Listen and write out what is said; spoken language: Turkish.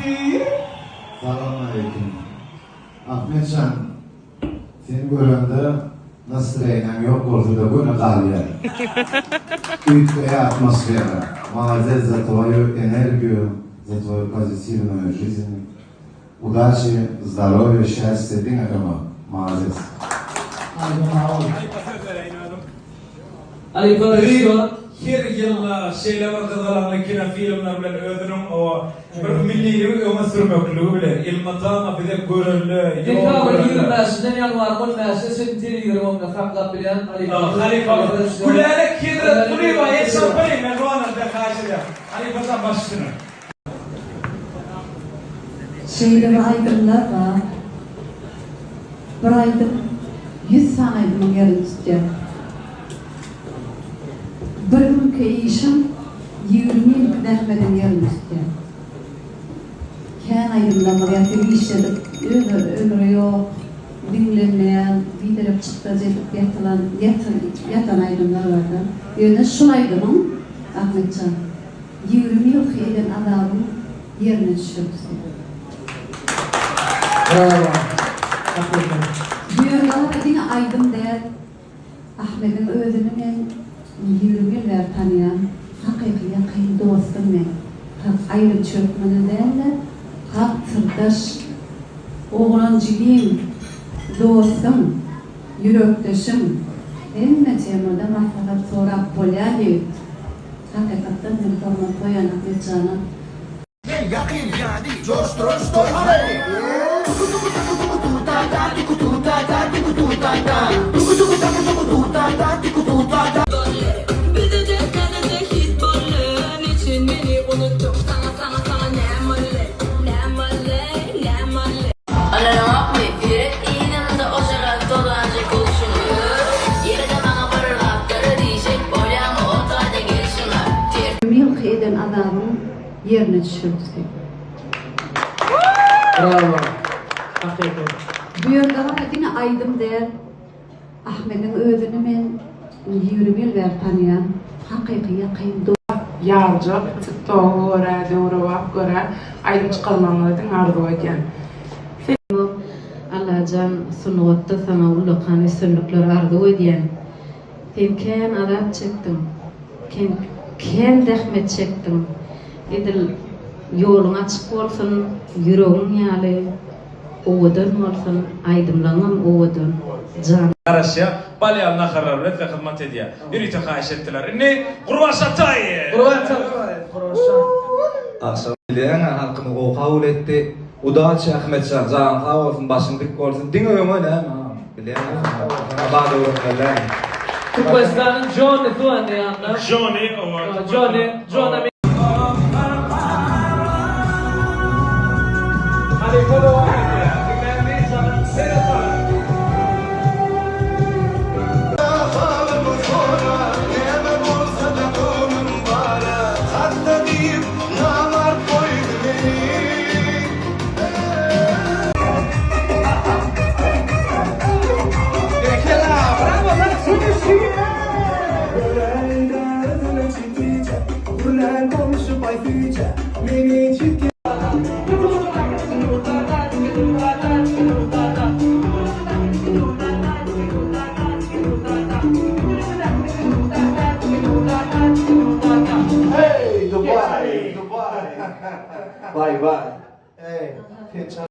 Selamünaleyküm. Ahmetcan, seni görende настроением yok ortada bu ne kalıyor? Уйткая атмосфера. Молодец за твою энергию, за твою позитивную жизнь. Удачи, здоровья, счастья, дина кама. Молодец. Her yıl şeyler kızlarla kina filmler bilen ödünüm o bir milliyi öme sürmekliği bilen ilmatama bir de görüllü Tekrar 25'inden yanvar 15'e sentiri yürümümle kaplap bilen Halifa kulağına kira tuliva hesaplayın ne zaman da karşıda Halifa'dan başlığını Şeyleri aydınlar var. Bir aydın 100 tane aydının yerini tutacak. Bir günkü işim 20 yıl kıdemeden yerini tutacak. Kendi aydınlar yatır işledik. Ömrü yok. Dinlenmeyen, videolar çıktı, yatan aydınlar vardı. Yani şu aydının Ahmetcan 20 yıl kıyıdan adamın yerine düşürdü. Bravo. Dünyalar yine aydın der. Ahmet'in özünü men 20 yıllar tanıyan, hakiki yakın dostum men. Hak ayrı çökmeni derler, hak sırdaş, oğlancılığım, dostum, yürektaşım. Emme temada mahfakat sonra polyali. Hakikaten bir forma koyan Ahmetcan'a. Yakın yani coştur hadi. Eden adamın yerine düşürdü. Bravo. Hakikaten. Bu yolda var yine aydım der. Ahmet'in özünü men 20 yıl ver tanıyan, hakiki yakın dost. Yarcak, TikTok'u göre, doğru göre ayrı çıkarmamladın arzu eken. Allah'can sunuvatta sana ulukan üstünlükleri arzu ediyen. Sen ken adat çektim. Ken dehmet çektim. Edil yolun açık olsun, yüreğin yali, oğudun olsun, aydımlanın oğudun. Can. Arasya balyanına karar ve hizmet ediyor. Yürüyte kaş ettiler. İnni kurban satayı. Akşam bilen halkını o kabul etti. Udaçı Ahmetcan, Can sağ olsun, başın dik olsun. Dinliyorum öyle. Bilen bağda olurlar. Türkmenistan'ın Johnny falan ne anlar? Johnny. Halifa da var ya. Dinlenmeyi sana seyretar. Vay vay.